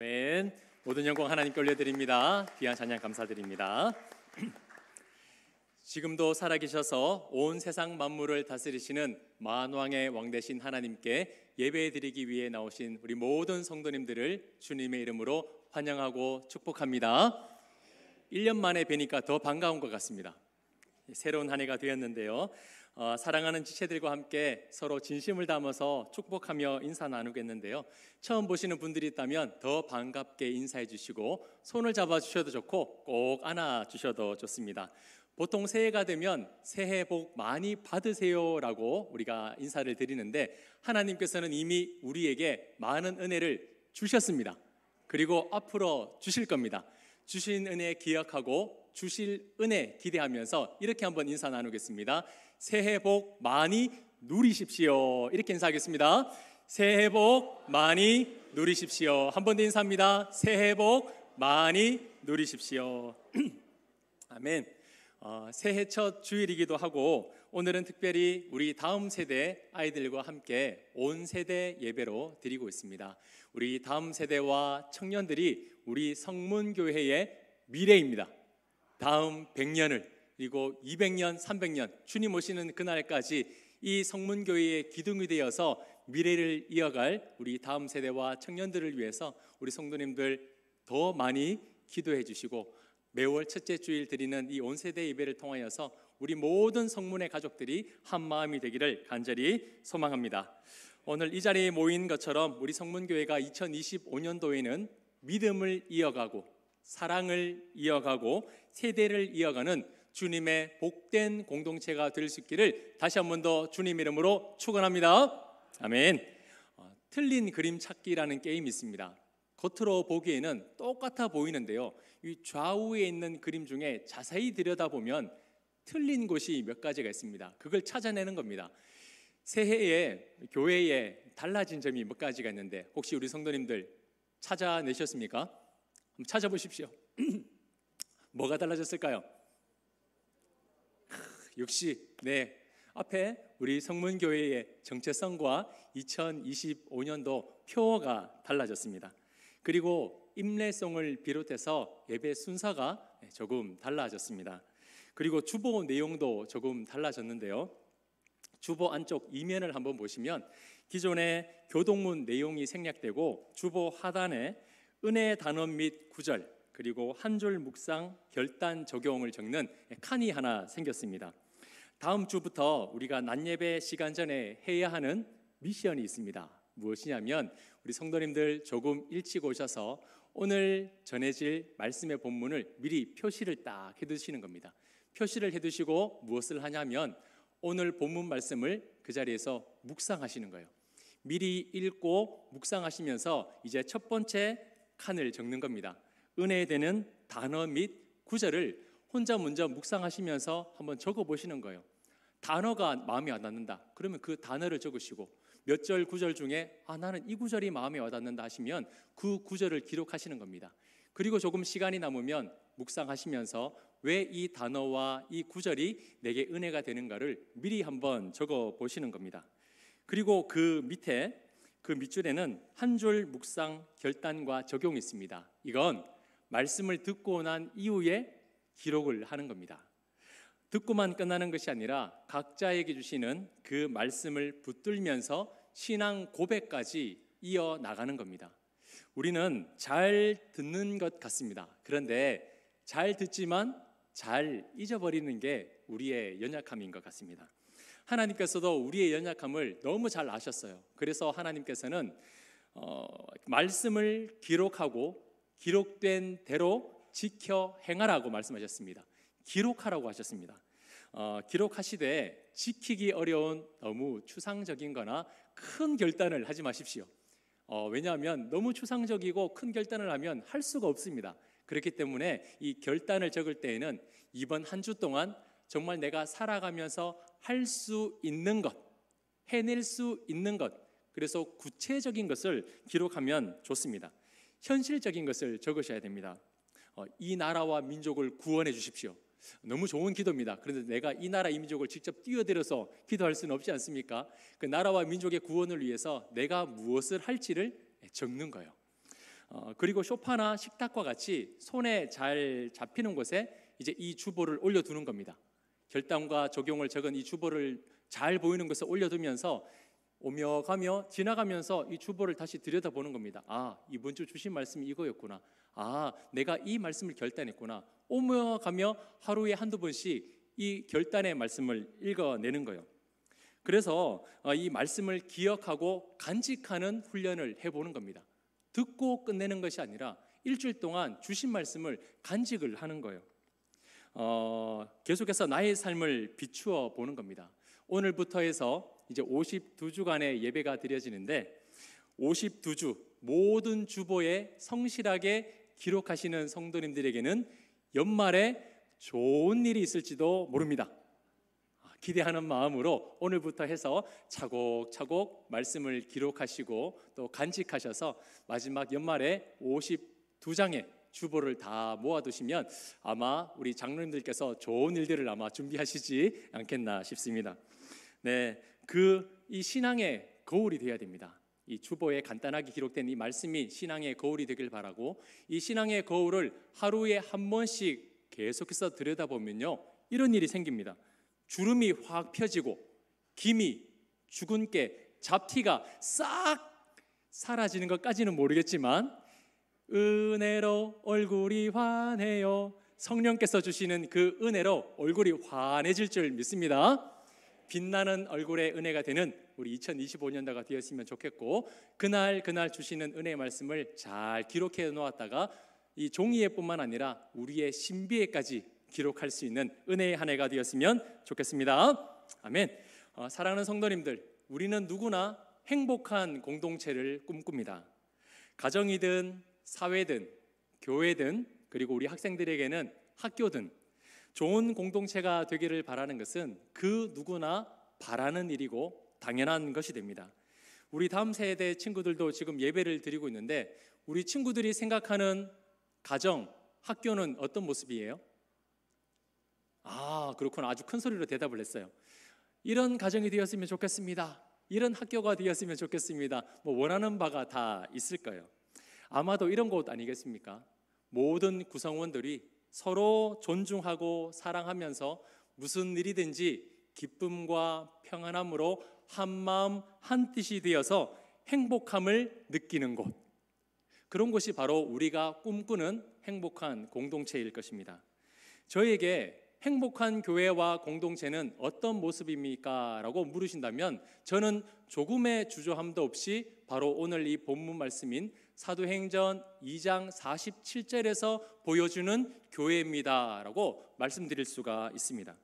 아멘. 모든 영광 하나님께 올려드립니다. 귀한 찬양 감사드립니다. 지금도 살아계셔서 온 세상 만물을 다스리시는 만왕의 왕 되신 하나님께 예배드리기 위해 나오신 우리 모든 성도님들을 주님의 이름으로 환영하고 축복합니다. 1년 만에 뵈니까 더 반가운 것 같습니다. 새로운 한 해가 되었는데요. 사랑하는 지체들과 함께 서로 진심을 담아서 축복하며 인사 나누겠는데요. 처음 보시는 분들이 있다면 더 반갑게 인사해 주시고 손을 잡아 주셔도 좋고 꼭 안아 주셔도 좋습니다. 보통 새해가 되면 새해 복 많이 받으세요라고 우리가 인사를 드리는데 하나님께서는 이미 우리에게 많은 은혜를 주셨습니다. 그리고 앞으로 주실 겁니다. 주신 은혜 기억하고 주실 은혜 기대하면서 이렇게 한번 인사 나누겠습니다. 새해 복 많이 누리십시오. 이렇게 인사하겠습니다. 새해 복 많이 누리십시오. 한 번 더 인사합니다. 새해 복 많이 누리십시오. 아멘. 새해 첫 주일이기도 하고 오늘은 특별히 우리 다음 세대 아이들과 함께 온 세대 예배로 드리고 있습니다. 우리 다음 세대와 청년들이 우리 성문교회의 미래입니다. 다음 100년을 그리고 200년, 300년 주님 오시는 그날까지 이 성문교회의 기둥이 되어서 미래를 이어갈 우리 다음 세대와 청년들을 위해서 우리 성도님들 더 많이 기도해 주시고 매월 첫째 주일 드리는 이 온세대 예배를 통하여서 우리 모든 성문의 가족들이 한 마음이 되기를 간절히 소망합니다. 오늘 이 자리에 모인 것처럼 우리 성문교회가 2025년도에는 믿음을 이어가고 사랑을 이어가고 세대를 이어가는 주님의 복된 공동체가 될 수 있기를 다시 한 번 더 주님 이름으로 축원합니다. 아멘. 틀린 그림 찾기라는 게임이 있습니다. 겉으로 보기에는 똑같아 보이는데요, 이 좌우에 있는 그림 중에 자세히 들여다보면 틀린 곳이 몇 가지가 있습니다. 그걸 찾아내는 겁니다. 새해에 교회에 달라진 점이 몇 가지가 있는데 혹시 우리 성도님들 찾아내셨습니까? 한번 찾아보십시오. 뭐가 달라졌을까요? 역시 앞에 우리 성문교회의 정체성과 2025년도 표어가 달라졌습니다. 그리고 임례송을 비롯해서 예배 순서가 조금 달라졌습니다. 그리고 주보 내용도 조금 달라졌는데요, 주보 안쪽 이면을 한번 보시면 기존의 교동문 내용이 생략되고 주보 하단에 은혜 단원 및 구절 그리고 한 줄 묵상 결단 적용을 적는 칸이 하나 생겼습니다. 다음 주부터 우리가 낮예배 시간 전에 해야 하는 미션이 있습니다. 무엇이냐면 우리 성도님들 조금 일찍 오셔서 오늘 전해질 말씀의 본문을 미리 표시를 딱 해두시는 겁니다. 표시를 해두시고 무엇을 하냐면 오늘 본문 말씀을 그 자리에서 묵상하시는 거예요. 미리 읽고 묵상하시면서 이제 첫 번째 칸을 적는 겁니다. 은혜에 되는 단어 및 구절을 혼자 먼저 묵상하시면서 한번 적어보시는 거예요. 단어가 마음에 와닿는다 그러면 그 단어를 적으시고 몇 절 구절 중에 나는 이 구절이 마음에 와닿는다 하시면 그 구절을 기록하시는 겁니다. 그리고 조금 시간이 남으면 묵상하시면서 왜 이 단어와 이 구절이 내게 은혜가 되는가를 미리 한번 적어보시는 겁니다. 그리고 그 밑에 그 밑줄에는 한 줄 묵상 결단과 적용이 있습니다. 이건 말씀을 듣고 난 이후에 기록을 하는 겁니다. 듣고만 끝나는 것이 아니라 각자에게 주시는 그 말씀을 붙들면서 신앙 고백까지 이어나가는 겁니다. 우리는 잘 듣는 것 같습니다. 그런데 잘 듣지만 잘 잊어버리는 게 우리의 연약함인 것 같습니다. 하나님께서도 우리의 연약함을 너무 잘 아셨어요. 그래서 하나님께서는 말씀을 기록하고 기록된 대로 지켜 행하라고 말씀하셨습니다. 기록하라고 하셨습니다. 기록하시되 지키기 어려운 너무 추상적인 거나 큰 결단을 하지 마십시오. 왜냐하면 너무 추상적이고 큰 결단을 하면 할 수가 없습니다. 그렇기 때문에 이 결단을 적을 때에는 이번 한 주 동안 정말 내가 살아가면서 할 수 있는 것, 해낼 수 있는 것, 그래서 구체적인 것을 기록하면 좋습니다. 현실적인 것을 적으셔야 됩니다. 이 나라와 민족을 구원해 주십시오. 너무 좋은 기도입니다. 그런데 내가 이 나라 이 민족을 직접 뛰어들어서 기도할 수는 없지 않습니까? 그 나라와 민족의 구원을 위해서 내가 무엇을 할지를 적는 거예요. 그리고 소파나 식탁과 같이 손에 잘 잡히는 곳에 이제 이 주보를 올려두는 겁니다. 결단과 적용을 적은 이 주보를 잘 보이는 곳에 올려두면서 오며 가며 지나가면서 이 주보를 다시 들여다보는 겁니다. 아, 이번 주 주신 말씀이 이거였구나. 아, 내가 이 말씀을 결단했구나. 오며 가며 하루에 한두 번씩 이 결단의 말씀을 읽어내는 거예요. 그래서 이 말씀을 기억하고 간직하는 훈련을 해보는 겁니다. 듣고 끝내는 것이 아니라 일주일 동안 주신 말씀을 간직을 하는 거예요. 계속해서 나의 삶을 비추어 보는 겁니다. 오늘부터 해서 이제 52주간의 예배가 드려지는데 52주 모든 주보에 성실하게 기록하시는 성도님들에게는 연말에 좋은 일이 있을지도 모릅니다. 기대하는 마음으로 오늘부터 해서 차곡차곡 말씀을 기록하시고 또 간직하셔서 마지막 연말에 52장의 주보를 다 모아두시면 아마 우리 장로님들께서 좋은 일들을 아마 준비하시지 않겠나 싶습니다. 네, 이 신앙의 거울이 되어야 됩니다. 이 주보에 간단하게 기록된 이 말씀이 신앙의 거울이 되길 바라고, 이 신앙의 거울을 하루에 한 번씩 계속해서 들여다보면요, 이런 일이 생깁니다. 주름이 확 펴지고 김이, 주근깨, 잡티가 싹 사라지는 것까지는 모르겠지만 은혜로 얼굴이 환해요. 성령께서 주시는 그 은혜로 얼굴이 환해질 줄 믿습니다. 빛나는 얼굴의 은혜가 되는 우리 2025년도가 되었으면 좋겠고, 그날 주시는 은혜의 말씀을 잘 기록해 놓았다가 이 종이에뿐만 아니라 우리의 신비에까지 기록할 수 있는 은혜의 한 해가 되었으면 좋겠습니다. 아멘. 사랑하는 성도님들, 우리는 누구나 행복한 공동체를 꿈꿉니다. 가정이든 사회든 교회든 그리고 우리 학생들에게는 학교든 좋은 공동체가 되기를 바라는 것은 그 누구나 바라는 일이고 당연한 것이 됩니다. 우리 다음 세대 친구들도 지금 예배를 드리고 있는데 우리 친구들이 생각하는 가정, 학교는 어떤 모습이에요? 아, 그렇구나. 아주 큰 소리로 대답을 했어요. 이런 가정이 되었으면 좋겠습니다. 이런 학교가 되었으면 좋겠습니다. 원하는 바가 다 있을 거예요. 아마도 이런 곳 아니겠습니까? 모든 구성원들이 서로 존중하고 사랑하면서 무슨 일이든지 기쁨과 평안함으로 한 마음 한 뜻이 되어서 행복함을 느끼는 곳, 그런 곳이 바로 우리가 꿈꾸는 행복한 공동체일 것입니다. 저에게 행복한 교회와 공동체는 어떤 모습입니까? 라고 물으신다면 저는 조금의 주저함도 없이 바로 오늘 이 본문 말씀인 사도행전 2장 47절에서 보여주는 교회입니다 라고 말씀드릴 수가 있습니다.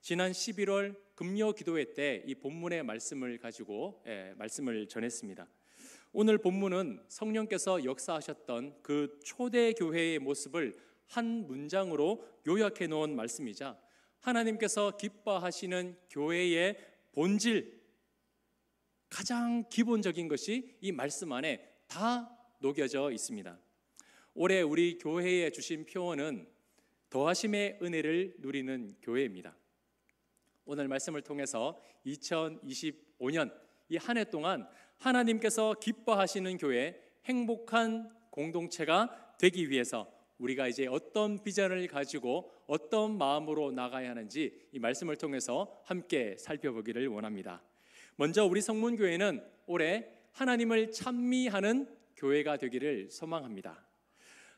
지난 11월 금요 기도회 때 이 본문의 말씀을 가지고 말씀을 전했습니다. 오늘 본문은 성령께서 역사하셨던 그 초대 교회의 모습을 한 문장으로 요약해 놓은 말씀이자 하나님께서 기뻐하시는 교회의 본질, 가장 기본적인 것이 이 말씀 안에 다 녹여져 있습니다. 올해 우리 교회에 주신 표어는 더하심의 은혜를 누리는 교회입니다. 오늘 말씀을 통해서 2025년 이 한 해 동안 하나님께서 기뻐하시는 교회, 행복한 공동체가 되기 위해서 우리가 이제 어떤 비전을 가지고 어떤 마음으로 나가야 하는지 이 말씀을 통해서 함께 살펴보기를 원합니다. 먼저 우리 성문교회는 올해 하나님을 찬미하는 교회가 되기를 소망합니다.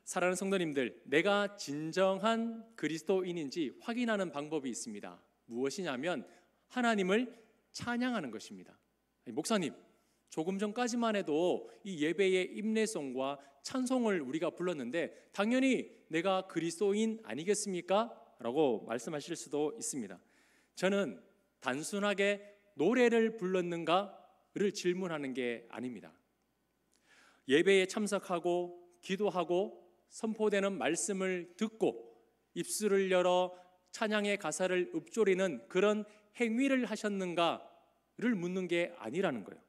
사랑하는 성도님들, 내가 진정한 그리스도인인지 확인하는 방법이 있습니다. 무엇이냐면 하나님을 찬양하는 것입니다. 목사님, 조금 전까지만 해도 이 예배의 임례송과 찬송을 우리가 불렀는데 당연히 내가 그리스도인 아니겠습니까? 라고 말씀하실 수도 있습니다. 저는 단순하게 노래를 불렀는가를 질문하는 게 아닙니다. 예배에 참석하고 기도하고 선포되는 말씀을 듣고 입술을 열어 찬양의 가사를 읊조리는 그런 행위를 하셨는가를 묻는 게 아니라는 거예요.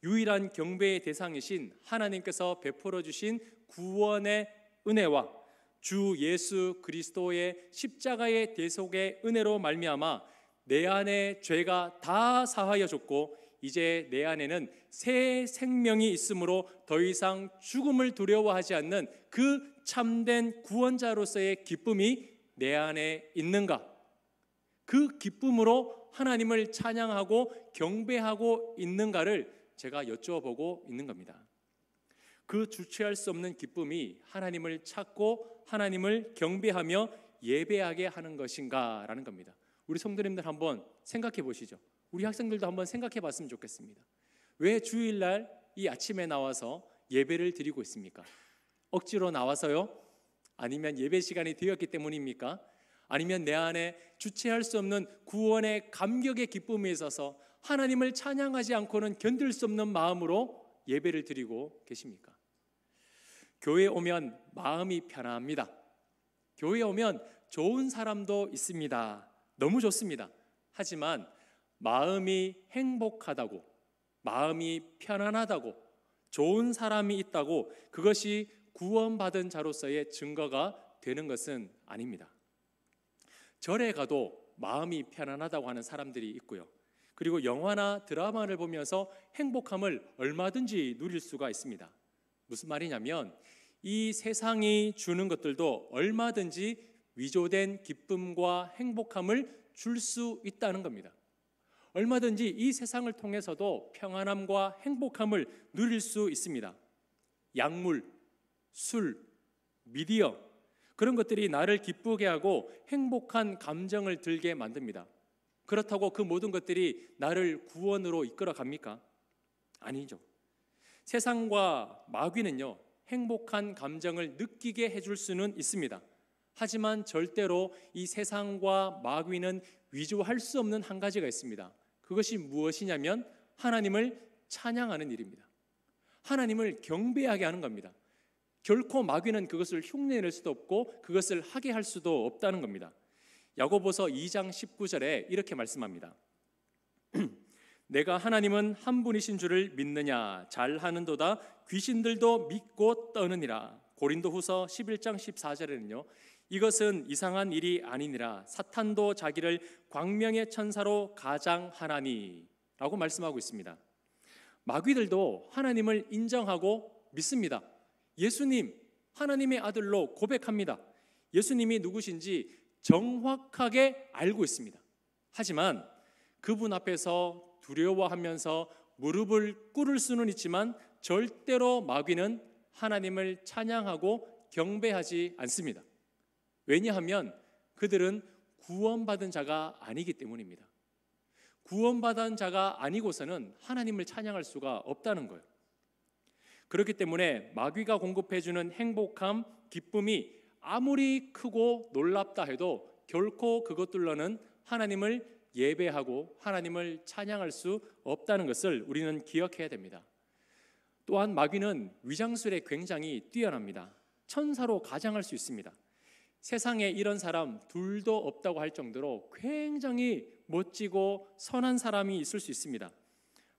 유일한 경배의 대상이신 하나님께서 베풀어 주신 구원의 은혜와 주 예수 그리스도의 십자가의 대속의 은혜로 말미암아 내 안에 죄가 다 사하여졌고 이제 내 안에는 새 생명이 있으므로 더 이상 죽음을 두려워하지 않는 그 참된 구원자로서의 기쁨이 내 안에 있는가? 그 기쁨으로 하나님을 찬양하고 경배하고 있는가를 제가 여쭤보고 있는 겁니다. 그 주체할 수 없는 기쁨이 하나님을 찾고 하나님을 경배하며 예배하게 하는 것인가 라는 겁니다. 우리 성도님들 한번 생각해 보시죠. 우리 학생들도 한번 생각해 봤으면 좋겠습니다. 왜 주일날 이 아침에 나와서 예배를 드리고 있습니까? 억지로 나와서요? 아니면 예배 시간이 되었기 때문입니까? 아니면 내 안에 주체할 수 없는 구원의 감격의 기쁨이 있어서 하나님을 찬양하지 않고는 견딜 수 없는 마음으로 예배를 드리고 계십니까? 교회에 오면 마음이 편합니다. 교회에 오면 좋은 사람도 있습니다. 너무 좋습니다. 하지만 마음이 행복하다고, 마음이 편안하다고, 좋은 사람이 있다고 그것이 구원받은 자로서의 증거가 되는 것은 아닙니다. 절에 가도 마음이 편안하다고 하는 사람들이 있고요. 그리고 영화나 드라마를 보면서 행복함을 얼마든지 누릴 수가 있습니다. 무슨 말이냐면 이 세상이 주는 것들도 얼마든지 위조된 기쁨과 행복함을 줄 수 있다는 겁니다. 얼마든지 이 세상을 통해서도 평안함과 행복함을 누릴 수 있습니다. 약물, 술, 미디어, 그런 것들이 나를 기쁘게 하고 행복한 감정을 들게 만듭니다. 그렇다고 그 모든 것들이 나를 구원으로 이끌어 갑니까? 아니죠. 세상과 마귀는요, 행복한 감정을 느끼게 해줄 수는 있습니다. 하지만 절대로 이 세상과 마귀는 위조할 수 없는 한 가지가 있습니다. 그것이 무엇이냐면 하나님을 찬양하는 일입니다. 하나님을 경배하게 하는 겁니다. 결코 마귀는 그것을 흉내낼 수도 없고 그것을 하게 할 수도 없다는 겁니다. 야고보서 2장 19절에 이렇게 말씀합니다. 내가 하나님은 한 분이신 줄을 믿느냐? 잘하는도다 귀신들도 믿고 떠느니라. 고린도후서 11장 14절에는요. 이것은 이상한 일이 아니니라. 사탄도 자기를 광명의 천사로 가장하나니 라고 말씀하고 있습니다. 마귀들도 하나님을 인정하고 믿습니다. 예수님, 하나님의 아들로 고백합니다. 예수님이 누구신지 정확하게 알고 있습니다. 하지만 그분 앞에서 두려워하면서 무릎을 꿇을 수는 있지만 절대로 마귀는 하나님을 찬양하고 경배하지 않습니다. 왜냐하면 그들은 구원받은 자가 아니기 때문입니다. 구원받은 자가 아니고서는 하나님을 찬양할 수가 없다는 거예요. 그렇기 때문에 마귀가 공급해주는 행복함, 기쁨이 아무리 크고 놀랍다 해도 결코 그것들로는 하나님을 예배하고 하나님을 찬양할 수 없다는 것을 우리는 기억해야 됩니다. 또한 마귀는 위장술에 굉장히 뛰어납니다. 천사로 가장할 수 있습니다. 세상에 이런 사람 둘도 없다고 할 정도로 굉장히 멋지고 선한 사람이 있을 수 있습니다.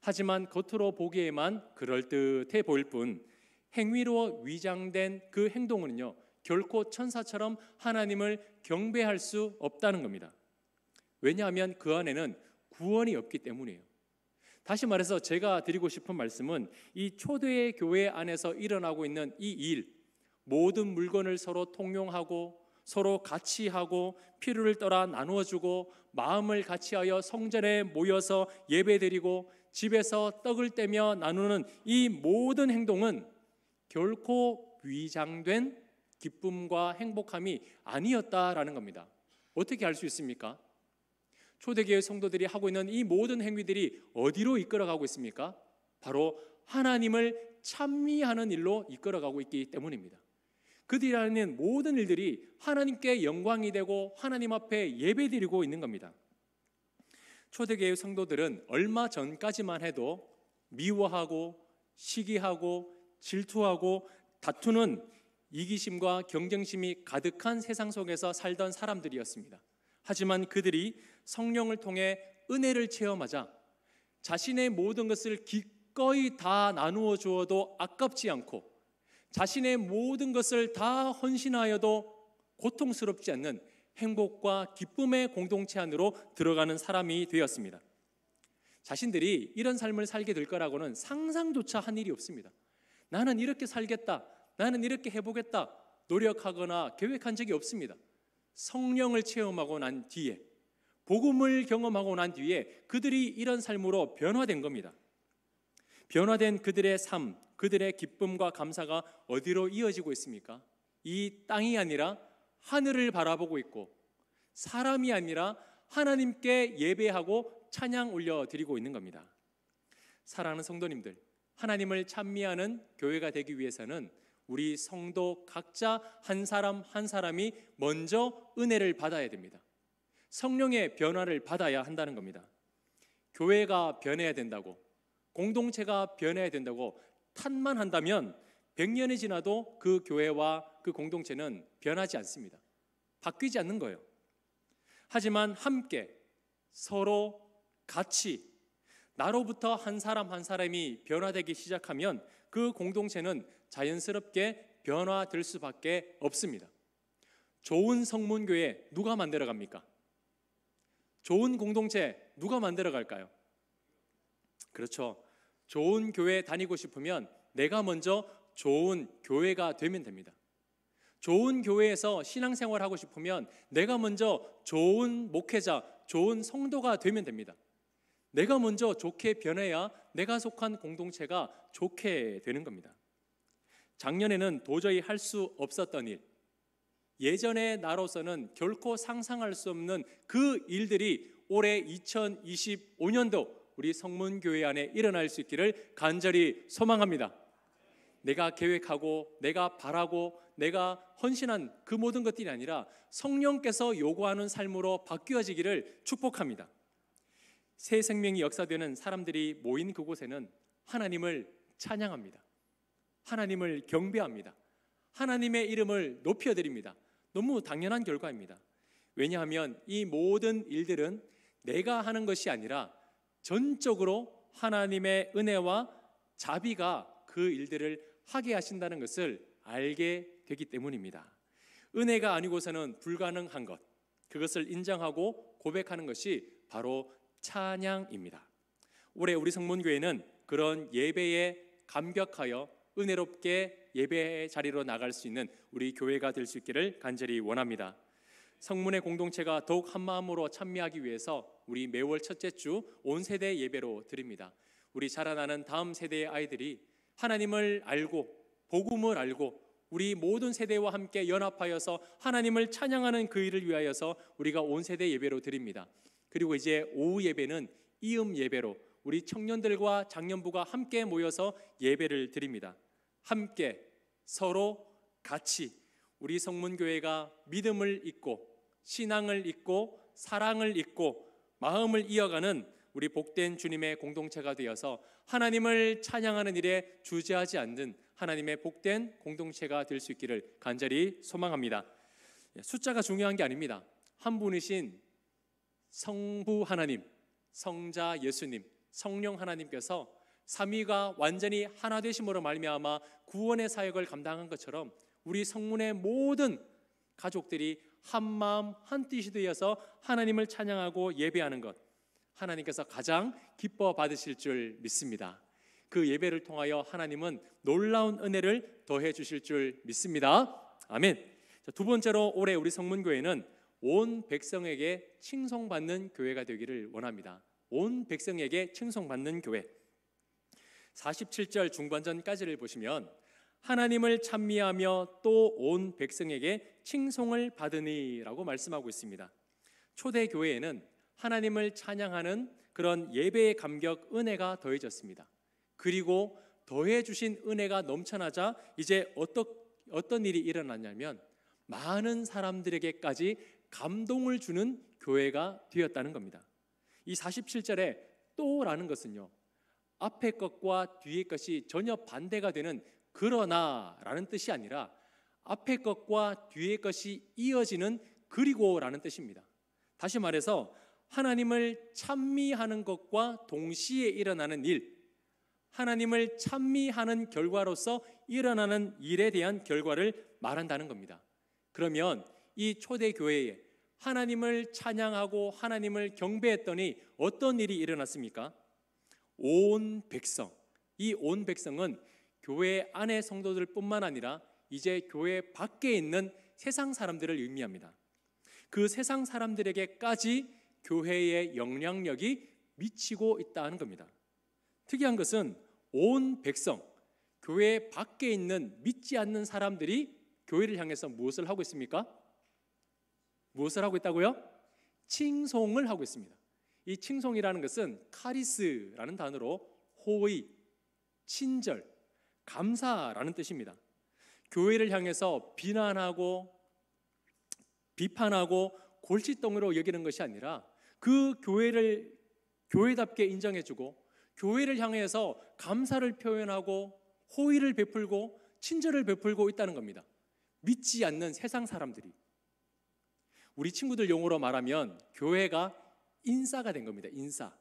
하지만 겉으로 보기에만 그럴듯해 보일 뿐 행위로 위장된 그 행동은요 결코 천사처럼 하나님을 경배할 수 없다는 겁니다. 왜냐하면 그 안에는 구원이 없기 때문이에요. 다시 말해서 제가 드리고 싶은 말씀은 이 초대의 교회 안에서 일어나고 있는 이 일, 모든 물건을 서로 통용하고 서로 같이 하고 필요를 떠나 나누어주고 마음을 같이하여 성전에 모여서 예배드리고 집에서 떡을 떼며 나누는 이 모든 행동은 결코 위장된 기쁨과 행복함이 아니었다라는 겁니다. 어떻게 알 수 있습니까? 초대교회 성도들이 하고 있는 이 모든 행위들이 어디로 이끌어가고 있습니까? 바로 하나님을 찬미하는 일로 이끌어가고 있기 때문입니다. 그들이 하는 모든 일들이 하나님께 영광이 되고 하나님 앞에 예배드리고 있는 겁니다. 초대교회 성도들은 얼마 전까지만 해도 미워하고 시기하고 질투하고 다투는 이기심과 경쟁심이 가득한 세상 속에서 살던 사람들이었습니다. 하지만 그들이 성령을 통해 은혜를 체험하자 자신의 모든 것을 기꺼이 다 나누어 주어도 아깝지 않고 자신의 모든 것을 다 헌신하여도 고통스럽지 않는 행복과 기쁨의 공동체 안으로 들어가는 사람이 되었습니다. 자신들이 이런 삶을 살게 될 거라고는 상상조차 한 일이 없습니다. 나는 이렇게 살겠다, 나는 이렇게 해보겠다 노력하거나 계획한 적이 없습니다. 성령을 체험하고 난 뒤에, 복음을 경험하고 난 뒤에 그들이 이런 삶으로 변화된 겁니다. 변화된 그들의 삶, 그들의 기쁨과 감사가 어디로 이어지고 있습니까? 이 땅이 아니라 하늘을 바라보고 있고, 사람이 아니라 하나님께 예배하고 찬양 올려드리고 있는 겁니다. 사랑하는 성도님들, 하나님을 찬미하는 교회가 되기 위해서는 우리 성도 각자 한 사람 한 사람이 먼저 은혜를 받아야 됩니다. 성령의 변화를 받아야 한다는 겁니다. 교회가 변해야 된다고, 공동체가 변해야 된다고 탓만 한다면 100년이 지나도 그 교회와 그 공동체는 변하지 않습니다. 바뀌지 않는 거예요. 하지만 함께 서로 같이 나로부터 한 사람 한 사람이 변화되기 시작하면 그 공동체는 자연스럽게 변화될 수밖에 없습니다. 좋은 성문교회 누가 만들어 갑니까? 좋은 공동체 누가 만들어 갈까요? 그렇죠. 좋은 교회 다니고 싶으면 내가 먼저 좋은 교회가 되면 됩니다. 좋은 교회에서 신앙생활 하고 싶으면 내가 먼저 좋은 목회자, 좋은 성도가 되면 됩니다. 내가 먼저 좋게 변해야 내가 속한 공동체가 좋게 되는 겁니다. 작년에는 도저히 할 수 없었던 일, 예전의 나로서는 결코 상상할 수 없는 그 일들이 올해 2025년도 우리 성문교회 안에 일어날 수 있기를 간절히 소망합니다. 내가 계획하고 내가 바라고 내가 헌신한 그 모든 것들이 아니라 성령께서 요구하는 삶으로 바뀌어지기를 축복합니다. 새 생명이 역사되는 사람들이 모인 그곳에는 하나님을 찬양합니다. 하나님을 경배합니다. 하나님의 이름을 높여드립니다. 너무 당연한 결과입니다. 왜냐하면 이 모든 일들은 내가 하는 것이 아니라 전적으로 하나님의 은혜와 자비가 그 일들을 하게 하신다는 것을 알게 되기 때문입니다. 은혜가 아니고서는 불가능한 것, 그것을 인정하고 고백하는 것이 바로 찬양입니다. 올해 우리 성문교회는 그런 예배에 감격하여 은혜롭게 예배의 자리로 나갈 수 있는 우리 교회가 될 수 있기를 간절히 원합니다. 성문의 공동체가 더욱 한마음으로 참여하기 위해서 우리 매월 첫째 주 온 세대 예배로 드립니다. 우리 자라나는 다음 세대의 아이들이 하나님을 알고 복음을 알고 우리 모든 세대와 함께 연합하여서 하나님을 찬양하는 그 일을 위하여서 우리가 온 세대 예배로 드립니다. 그리고 이제 오후 예배는 이음 예배로 우리 청년들과 장년부가 함께 모여서 예배를 드립니다. 함께 서로 같이 우리 성문교회가 믿음을 잊고 신앙을 잊고 사랑을 잊고 마음을 이어가는 우리 복된 주님의 공동체가 되어서 하나님을 찬양하는 일에 주저하지 않는 하나님의 복된 공동체가 될 수 있기를 간절히 소망합니다. 숫자가 중요한 게 아닙니다. 한 분이신 성부 하나님, 성자 예수님, 성령 하나님께서 삼위가 완전히 하나 되심으로 말미암아 구원의 사역을 감당한 것처럼 우리 성문의 모든 가족들이 한 마음 한 뜻이 되어서 하나님을 찬양하고 예배하는 것, 하나님께서 가장 기뻐 받으실 줄 믿습니다. 그 예배를 통하여 하나님은 놀라운 은혜를 더해 주실 줄 믿습니다. 아멘. 두 번째로 올해 우리 성문교회는 온 백성에게 칭송받는 교회가 되기를 원합니다. 온 백성에게 칭송받는 교회. 47절 중반전까지를 보시면 하나님을 찬미하며 또 온 백성에게 칭송을 받으니라고 말씀하고 있습니다. 초대교회에는 하나님을 찬양하는 그런 예배의 감격, 은혜가 더해졌습니다. 그리고 더해 주신 은혜가 넘쳐나자 이제 어떤 일이 일어났냐면 많은 사람들에게까지 감동을 주는 교회가 되었다는 겁니다. 이 47절에 또라는 것은요, 앞에 것과 뒤에 것이 전혀 반대가 되는 그러나라는 뜻이 아니라 앞에 것과 뒤에 것이 이어지는 그리고라는 뜻입니다. 다시 말해서 하나님을 찬미하는 것과 동시에 일어나는 일, 하나님을 찬미하는 결과로서 일어나는 일에 대한 결과를 말한다는 겁니다. 그러면 이 초대교회에 하나님을 찬양하고 하나님을 경배했더니 어떤 일이 일어났습니까? 온 백성, 이 온 백성은 교회 안의 성도들뿐만 아니라 이제 교회 밖에 있는 세상 사람들을 의미합니다. 그 세상 사람들에게까지 교회의 영향력이 미치고 있다는 겁니다. 특이한 것은 온 백성, 교회 밖에 있는 믿지 않는 사람들이 교회를 향해서 무엇을 하고 있습니까? 무엇을 하고 있다고요? 칭송을 하고 있습니다. 이 칭송이라는 것은 카리스라는 단어로 호의, 친절, 감사라는 뜻입니다. 교회를 향해서 비난하고 비판하고 골칫덩이로 여기는 것이 아니라 그 교회를 교회답게 인정해주고 교회를 향해서 감사를 표현하고 호의를 베풀고 친절을 베풀고 있다는 겁니다. 믿지 않는 세상 사람들이. 우리 친구들 용어로 말하면 교회가 인싸가 된 겁니다. 인싸.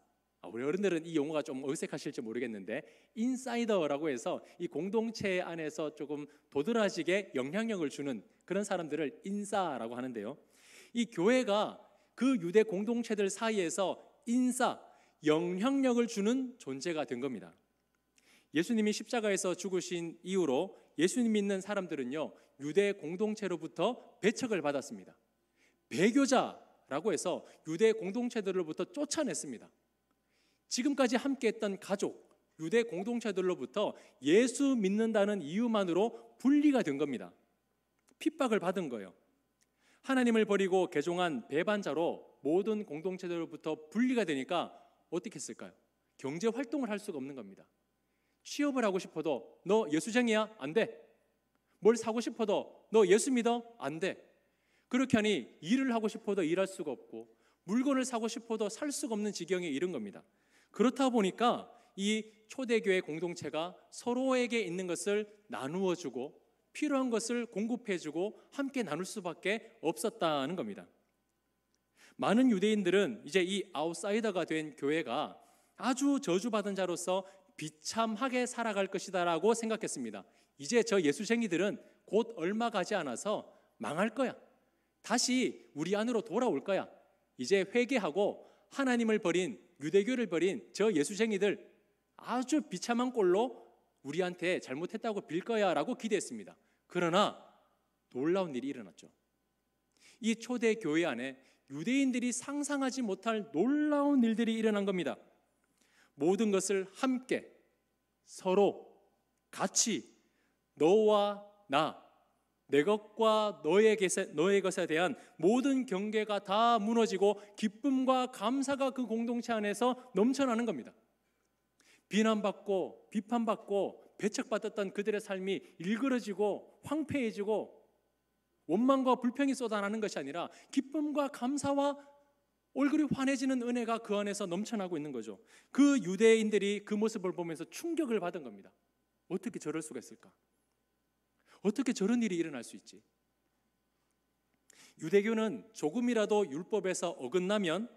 우리 어른들은 이 용어가 좀 어색하실지 모르겠는데 인사이더라고 해서 이 공동체 안에서 조금 도드라지게 영향력을 주는 그런 사람들을 인싸라고 하는데요. 이 교회가 그 유대 공동체들 사이에서 인싸, 영향력을 주는 존재가 된 겁니다. 예수님이 십자가에서 죽으신 이후로 예수님 믿는 사람들은요, 유대 공동체로부터 배척을 받았습니다. 배교자라고 해서 유대 공동체들로부터 쫓아냈습니다. 지금까지 함께했던 가족, 유대 공동체들로부터 예수 믿는다는 이유만으로 분리가 된 겁니다. 핍박을 받은 거예요. 하나님을 버리고 개종한 배반자로 모든 공동체들로부터 분리가 되니까 어떻게 했을까요? 경제 활동을 할 수가 없는 겁니다. 취업을 하고 싶어도 너 예수쟁이야? 안 돼. 뭘 사고 싶어도 너 예수 믿어? 안 돼. 그렇게 하니 일을 하고 싶어도 일할 수가 없고 물건을 사고 싶어도 살 수가 없는 지경에 이른 겁니다. 그렇다 보니까 이 초대교회 공동체가 서로에게 있는 것을 나누어주고 필요한 것을 공급해주고 함께 나눌 수밖에 없었다는 겁니다. 많은 유대인들은 이제 이 아웃사이더가 된 교회가 아주 저주받은 자로서 비참하게 살아갈 것이다라고 생각했습니다. 이제 저 예수쟁이들은 곧 얼마 가지 않아서 망할 거야. 다시 우리 안으로 돌아올 거야. 이제 회개하고 하나님을 버린, 유대교를 버린 저 예수쟁이들 아주 비참한 꼴로 우리한테 잘못했다고 빌 거야 라고 기대했습니다. 그러나 놀라운 일이 일어났죠. 이 초대 교회 안에 유대인들이 상상하지 못할 놀라운 일들이 일어난 겁니다. 모든 것을 함께 서로 같이 너와 나, 내 것과 너의 것에 대한 모든 경계가 다 무너지고 기쁨과 감사가 그 공동체 안에서 넘쳐나는 겁니다. 비난받고 비판받고 배척받았던 그들의 삶이 일그러지고 황폐해지고 원망과 불평이 쏟아나는 것이 아니라 기쁨과 감사와 얼굴이 환해지는 은혜가 그 안에서 넘쳐나고 있는 거죠. 그 유대인들이 그 모습을 보면서 충격을 받은 겁니다. 어떻게 저럴 수가 있을까? 어떻게 저런 일이 일어날 수 있지? 유대교는 조금이라도 율법에서 어긋나면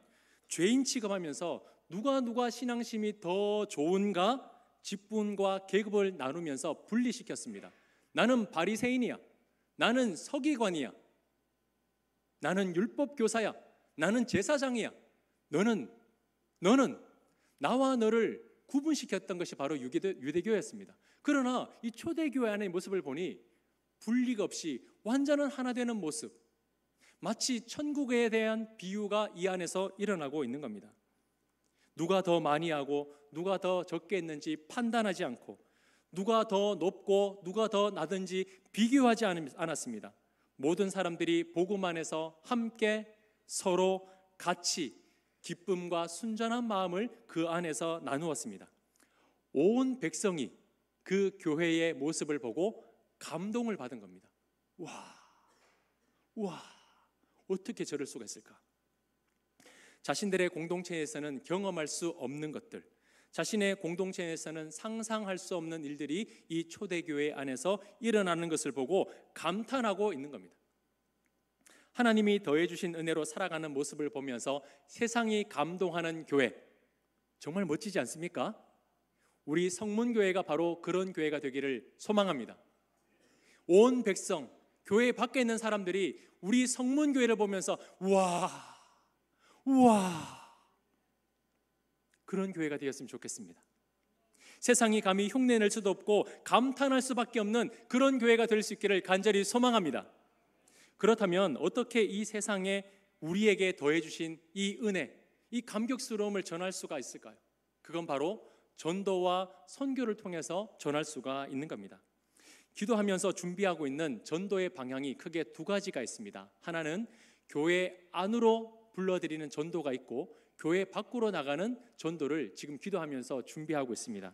죄인 취급하면서 누가 신앙심이 더 좋은가 직분과 계급을 나누면서 분리시켰습니다. 나는 바리새인이야. 나는 서기관이야. 나는 율법교사야. 나는 제사장이야. 너는 나와 너를 구분시켰던 것이 바로 유대교였습니다. 그러나 이 초대교회 안의 모습을 보니 분리가 없이 완전한 하나 되는 모습, 마치 천국에 대한 비유가 이 안에서 일어나고 있는 겁니다. 누가 더 많이 하고 누가 더 적게 했는지 판단하지 않고 누가 더 높고 누가 더 낮은지 비교하지 않았습니다. 모든 사람들이 복음 안에서 함께 서로 같이 기쁨과 순전한 마음을 그 안에서 나누었습니다. 온 백성이 그 교회의 모습을 보고 감동을 받은 겁니다. 와, 어떻게 저럴 수가 있을까? 자신들의 공동체에서는 경험할 수 없는 것들, 자신의 공동체에서는 상상할 수 없는 일들이 이 초대교회 안에서 일어나는 것을 보고 감탄하고 있는 겁니다. 하나님이 더해주신 은혜로 살아가는 모습을 보면서 세상이 감동하는 교회, 정말 멋지지 않습니까? 우리 성문교회가 바로 그런 교회가 되기를 소망합니다. 온 백성, 교회 밖에 있는 사람들이 우리 성문교회를 보면서 우와, 그런 교회가 되었으면 좋겠습니다. 세상이 감히 흉내낼 수도 없고 감탄할 수밖에 없는 그런 교회가 될 수 있기를 간절히 소망합니다. 그렇다면 어떻게 이 세상에 우리에게 더해 주신 이 은혜, 이 감격스러움을 전할 수가 있을까요? 그건 바로 전도와 선교를 통해서 전할 수가 있는 겁니다. 기도하면서 준비하고 있는 전도의 방향이 크게 두 가지가 있습니다. 하나는 교회 안으로 불러들이는 전도가 있고, 교회 밖으로 나가는 전도를 지금 기도하면서 준비하고 있습니다.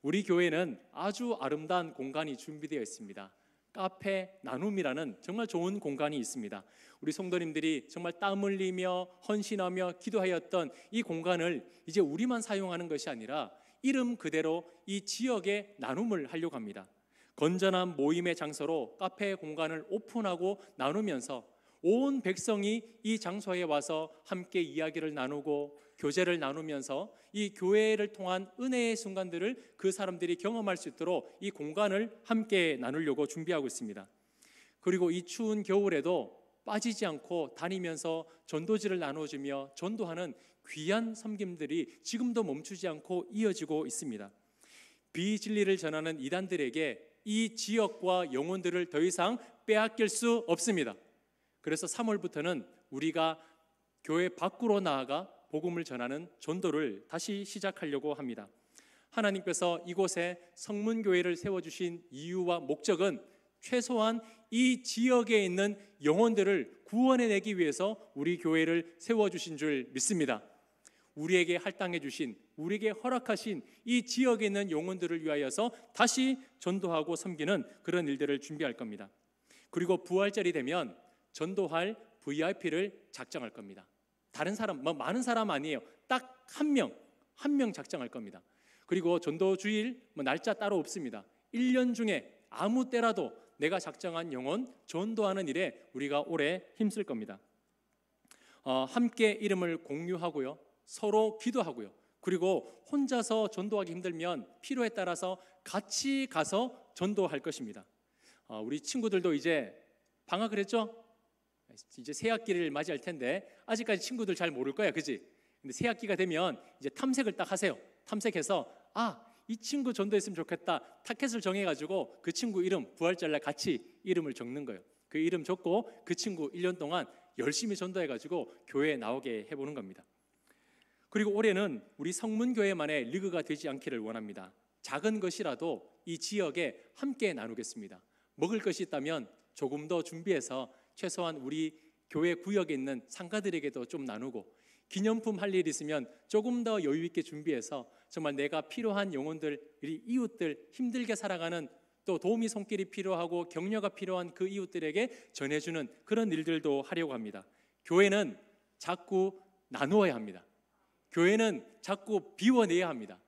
우리 교회는 아주 아름다운 공간이 준비되어 있습니다. 카페 나눔이라는 정말 좋은 공간이 있습니다. 우리 성도님들이 정말 땀 흘리며 헌신하며 기도하였던 이 공간을 이제 우리만 사용하는 것이 아니라 이름 그대로 이 지역에 나눔을 하려고 합니다. 건전한 모임의 장소로 카페 공간을 오픈하고 나누면서 온 백성이 이 장소에 와서 함께 이야기를 나누고 교제를 나누면서 이 교회를 통한 은혜의 순간들을 그 사람들이 경험할 수 있도록 이 공간을 함께 나누려고 준비하고 있습니다. 그리고 이 추운 겨울에도 빠지지 않고 다니면서 전도지를 나눠주며 전도하는 귀한 섬김들이 지금도 멈추지 않고 이어지고 있습니다. 비진리를 전하는 이단들에게 이 지역과 영혼들을 더 이상 빼앗길 수 없습니다. 그래서 3월부터는 우리가 교회 밖으로 나아가 복음을 전하는 전도를 다시 시작하려고 합니다. 하나님께서 이곳에 성문교회를 세워주신 이유와 목적은 최소한 이 지역에 있는 영혼들을 구원해내기 위해서 우리 교회를 세워주신 줄 믿습니다. 우리에게 할당해 주신, 우리에게 허락하신 이 지역에 있는 영혼들을 위하여서 다시 전도하고 섬기는 그런 일들을 준비할 겁니다. 그리고 부활절이 되면 전도할 VIP를 작정할 겁니다. 다른 사람, 많은 사람 아니에요. 딱 한 명 작정할 겁니다. 그리고 전도 주일 날짜 따로 없습니다. 1년 중에 아무 때라도 내가 작정한 영혼 전도하는 일에 우리가 오래 힘쓸 겁니다. 함께 이름을 공유하고요, 서로 기도하고요, 그리고 혼자서 전도하기 힘들면 필요에 따라서 같이 가서 전도할 것입니다. 우리 친구들도 이제 방학을 했죠? 이제 새 학기를 맞이할 텐데 아직까지 친구들 잘 모를 거야, 그지? 근데 새 학기가 되면 이제 탐색을 딱 하세요. 탐색해서 이 친구 전도했으면 좋겠다. 타켓을 정해가지고 그 친구 이름 부활절날 같이 이름을 적는 거예요. 그 이름 적고 그 친구 1년 동안 열심히 전도해가지고 교회에 나오게 해보는 겁니다. 그리고 올해는 우리 성문교회만의 리그가 되지 않기를 원합니다. 작은 것이라도 이 지역에 함께 나누겠습니다. 먹을 것이 있다면 조금 더 준비해서 최소한 우리 교회 구역에 있는 상가들에게도 좀 나누고, 기념품 할 일 있으면 조금 더 여유 있게 준비해서 정말 내가 필요한 영혼들, 우리 이웃들, 힘들게 살아가는, 또 도움이 손길이 필요하고 격려가 필요한 그 이웃들에게 전해주는 그런 일들도 하려고 합니다. 교회는 자꾸 나누어야 합니다. 교회는 자꾸 비워내야 합니다.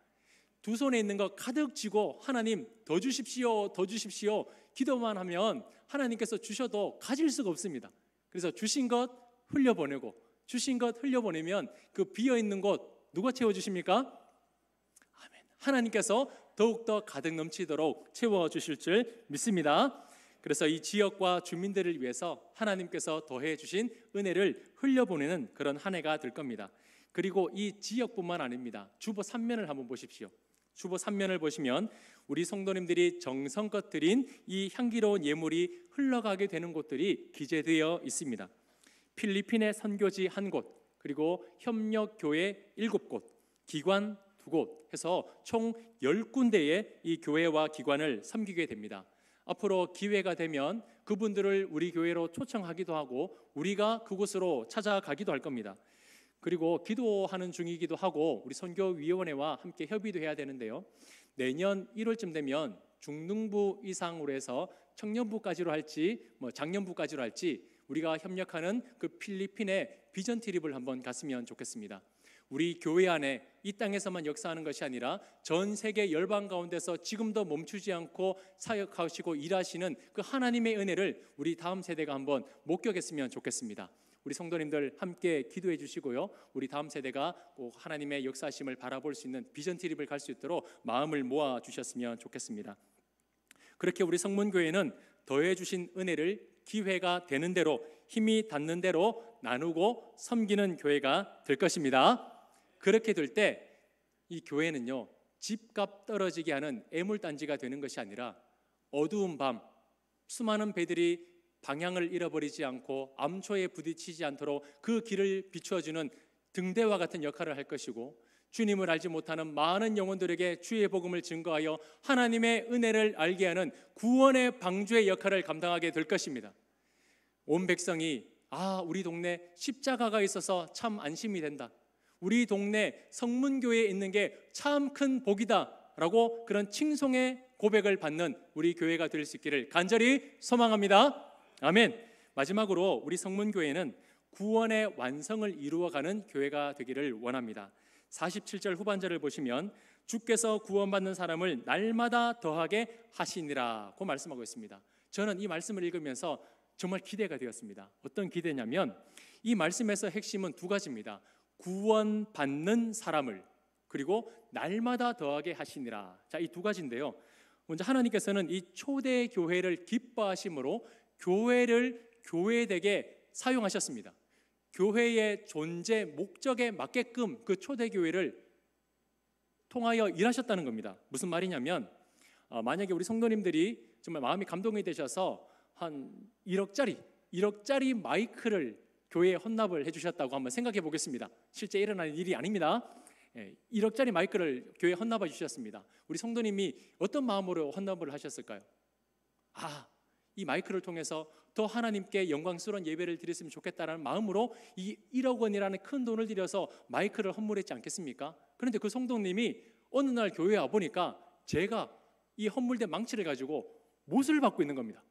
두 손에 있는 거 가득 쥐고 하나님 더 주십시오, 더 주십시오 기도만 하면 하나님께서 주셔도 가질 수가 없습니다. 그래서 주신 것 흘려보내고, 주신 것 흘려보내면 그 비어있는 곳 누가 채워주십니까? 아멘. 하나님께서 더욱더 가득 넘치도록 채워주실 줄 믿습니다. 그래서 이 지역과 주민들을 위해서 하나님께서 더해 주신 은혜를 흘려보내는 그런 한 해가 될 겁니다. 그리고 이 지역뿐만 아닙니다. 주보 3면을 한번 보십시오. 주보 3면을 보시면 우리 성도님들이 정성껏 드린 이 향기로운 예물이 흘러가게 되는 곳들이 기재되어 있습니다. 필리핀의 선교지 1곳, 그리고 협력교회 7곳, 기관 2곳 해서 총 10군데의 이 교회와 기관을 섬기게 됩니다. 앞으로 기회가 되면 그분들을 우리 교회로 초청하기도 하고 우리가 그곳으로 찾아가기도 할 겁니다. 그리고 기도하는 중이기도 하고 우리 선교위원회와 함께 협의도 해야 되는데요, 내년 1월쯤 되면 중등부 이상으로 해서 청년부까지로 할지 장년부까지로 할지 우리가 협력하는 그 필리핀의 비전 트립을 한번 갔으면 좋겠습니다. 우리 교회 안에 이 땅에서만 역사하는 것이 아니라 전 세계 열방 가운데서 지금도 멈추지 않고 사역하시고 일하시는 그 하나님의 은혜를 우리 다음 세대가 한번 목격했으면 좋겠습니다. 우리 성도님들 함께 기도해 주시고요, 우리 다음 세대가 꼭 하나님의 역사심을 바라볼 수 있는 비전 트립을 갈 수 있도록 마음을 모아 주셨으면 좋겠습니다. 그렇게 우리 성문교회는 더해 주신 은혜를 기회가 되는 대로, 힘이 닿는 대로 나누고 섬기는 교회가 될 것입니다. 그렇게 될 때 이 교회는요 집값 떨어지게 하는 애물단지가 되는 것이 아니라 어두운 밤 수많은 배들이 방향을 잃어버리지 않고 암초에 부딪히지 않도록 그 길을 비추어주는 등대와 같은 역할을 할 것이고, 주님을 알지 못하는 많은 영혼들에게 주의 복음을 증거하여 하나님의 은혜를 알게 하는 구원의 방주의 역할을 감당하게 될 것입니다. 온 백성이 우리 동네 십자가가 있어서 참 안심이 된다, 우리 동네 성문교회에 있는 게 참 큰 복이다 라고 그런 칭송의 고백을 받는 우리 교회가 될 수 있기를 간절히 소망합니다. 아멘. 마지막으로 우리 성문교회는 구원의 완성을 이루어가는 교회가 되기를 원합니다. 47절 후반절을 보시면 주께서 구원받는 사람을 날마다 더하게 하시니라고 말씀하고 있습니다. 저는 이 말씀을 읽으면서 정말 기대가 되었습니다. 어떤 기대냐면 이 말씀에서 핵심은 두 가지입니다. 구원받는 사람을, 그리고 날마다 더하게 하시니라. 자, 이 두 가지인데요. 먼저 하나님께서는 이 초대 교회를 기뻐하심으로 교회를 교회되게 사용하셨습니다. 교회의 존재 목적에 맞게끔 그 초대 교회를 통하여 일하셨다는 겁니다. 무슨 말이냐면 만약에 우리 성도님들이 정말 마음이 감동이 되셔서 한 1억짜리 마이크를 교회에 헌납을 해주셨다고 한번 생각해 보겠습니다. 실제 일어나는 일이 아닙니다. 1억짜리 마이크를 교회에 헌납해 주셨습니다. 우리 성도님이 어떤 마음으로 헌납을 하셨을까요? 이 마이크를 통해서 더 하나님께 영광스러운 예배를 드렸으면 좋겠다는 마음으로 이 1억 원이라는 큰 돈을 들여서 마이크를 헌물했지 않겠습니까? 그런데 그 성도님이 어느 날 교회에 와보니까 제가 이 헌물된 망치를 가지고 못을 받고 있는 겁니다.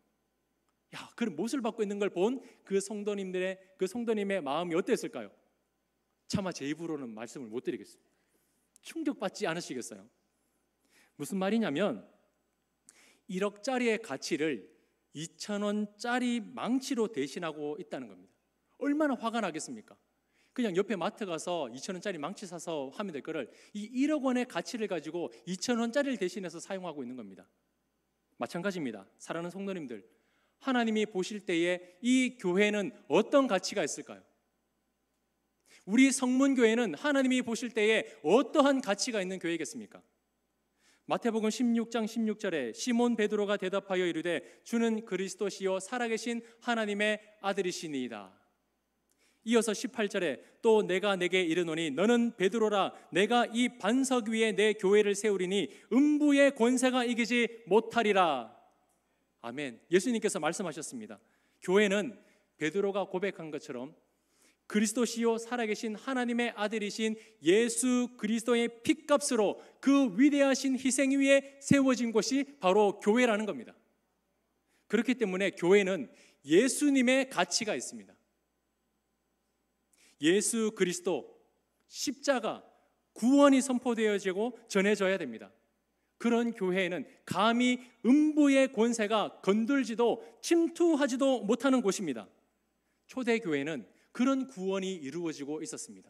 그 못을 받고 있는 걸 본 그 성도님의 마음이 어땠을까요? 차마 제 입으로는 말씀을 못 드리겠습니다. 충격받지 않으시겠어요? 무슨 말이냐면 1억짜리의 가치를 2,000원짜리 망치로 대신하고 있다는 겁니다. 얼마나 화가 나겠습니까? 그냥 옆에 마트 가서 2,000원짜리 망치 사서 하면 될 거를 이 1억 원의 가치를 가지고 2,000원짜리를 대신해서 사용하고 있는 겁니다. 마찬가지입니다. 사랑하는 성도님들, 하나님이 보실 때에 이 교회는 어떤 가치가 있을까요? 우리 성문교회는 하나님이 보실 때에 어떠한 가치가 있는 교회겠습니까? 마태복음 16장 16절에 시몬 베드로가 대답하여 이르되 주는 그리스도시요 살아계신 하나님의 아들이시니이다. 이어서 18절에 또 내가 내게 이르노니 너는 베드로라, 내가 이 반석 위에 내 교회를 세우리니 음부의 권세가 이기지 못하리라. 아멘. 예수님께서 말씀하셨습니다. 교회는 베드로가 고백한 것처럼 그리스도시요 살아계신 하나님의 아들이신 예수 그리스도의 핏값으로 그 위대하신 희생 위에 세워진 곳이 바로 교회라는 겁니다. 그렇기 때문에 교회는 예수님의 가치가 있습니다. 예수 그리스도, 십자가, 구원이 선포되어지고 전해져야 됩니다. 그런 교회에는 감히 음부의 권세가 건들지도 침투하지도 못하는 곳입니다. 초대교회는 그런 구원이 이루어지고 있었습니다.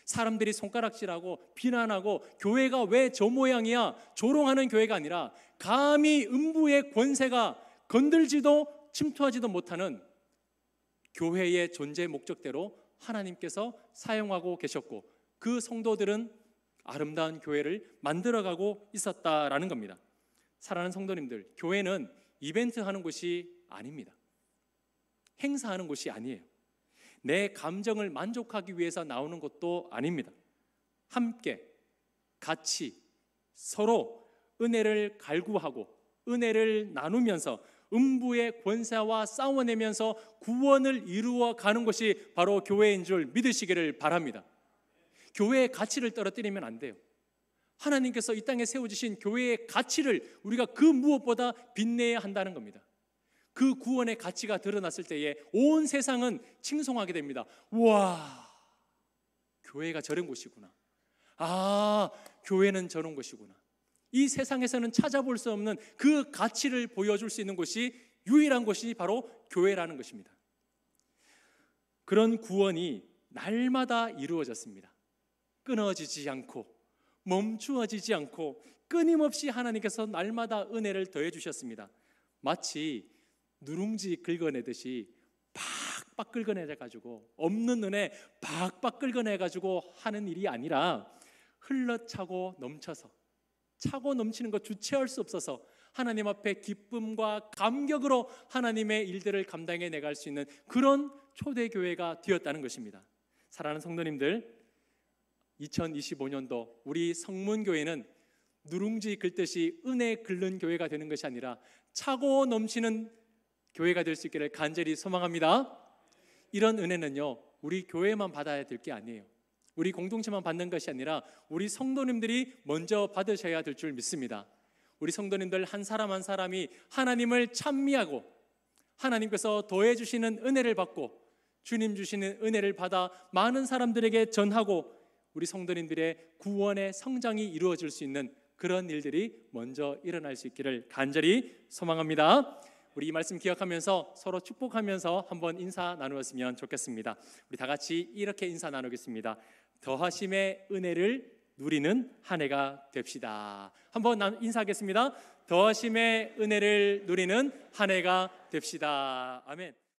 사람들이 손가락질하고 비난하고 교회가 왜 저 모양이야 조롱하는 교회가 아니라 감히 음부의 권세가 건들지도 침투하지도 못하는 교회의 존재 목적대로 하나님께서 사용하고 계셨고, 그 성도들은 아름다운 교회를 만들어가고 있었다라는 겁니다. 사랑하는 성도님들, 교회는 이벤트 하는 곳이 아닙니다. 행사하는 곳이 아니에요. 내 감정을 만족하기 위해서 나오는 것도 아닙니다. 함께 같이 서로 은혜를 갈구하고 은혜를 나누면서 음부의 권세와 싸워내면서 구원을 이루어 가는 것이 바로 교회인 줄 믿으시기를 바랍니다. 교회의 가치를 떨어뜨리면 안 돼요. 하나님께서 이 땅에 세워주신 교회의 가치를 우리가 그 무엇보다 빛내야 한다는 겁니다. 그 구원의 가치가 드러났을 때에 온 세상은 칭송하게 됩니다. 와, 교회가 저런 곳이구나. 교회는 저런 곳이구나. 이 세상에서는 찾아볼 수 없는 그 가치를 보여줄 수 있는 곳이 유일한 곳이 바로 교회라는 것입니다. 그런 구원이 날마다 이루어졌습니다. 끊어지지 않고 멈추어지지 않고 끊임없이 하나님께서 날마다 은혜를 더해 주셨습니다. 마치 누룽지 긁어내듯이 팍팍 긁어내가지고 없는 은혜 팍팍 긁어내가지고 하는 일이 아니라 흘러차고 넘쳐서 차고 넘치는 것 주체할 수 없어서 하나님 앞에 기쁨과 감격으로 하나님의 일들을 감당해 내갈 수 있는 그런 초대교회가 되었다는 것입니다. 사랑하는 성도님들, 2025년도 우리 성문교회는 누룽지 긁듯이 은혜 긁는 교회가 되는 것이 아니라 차고 넘치는 교회가 될 수 있기를 간절히 소망합니다. 이런 은혜는요, 우리 교회만 받아야 될 게 아니에요. 우리 공동체만 받는 것이 아니라 우리 성도님들이 먼저 받으셔야 될 줄 믿습니다. 우리 성도님들 한 사람 한 사람이 하나님을 찬미하고 하나님께서 더해 주시는 은혜를 받고 주님 주시는 은혜를 받아 많은 사람들에게 전하고 우리 성도님들의 구원의 성장이 이루어질 수 있는 그런 일들이 먼저 일어날 수 있기를 간절히 소망합니다. 우리 이 말씀 기억하면서 서로 축복하면서 한번 인사 나누었으면 좋겠습니다. 우리 다 같이 이렇게 인사 나누겠습니다. 더하심의 은혜를 누리는 한 해가 됩시다. 한번 인사하겠습니다. 더하심의 은혜를 누리는 한 해가 됩시다. 아멘.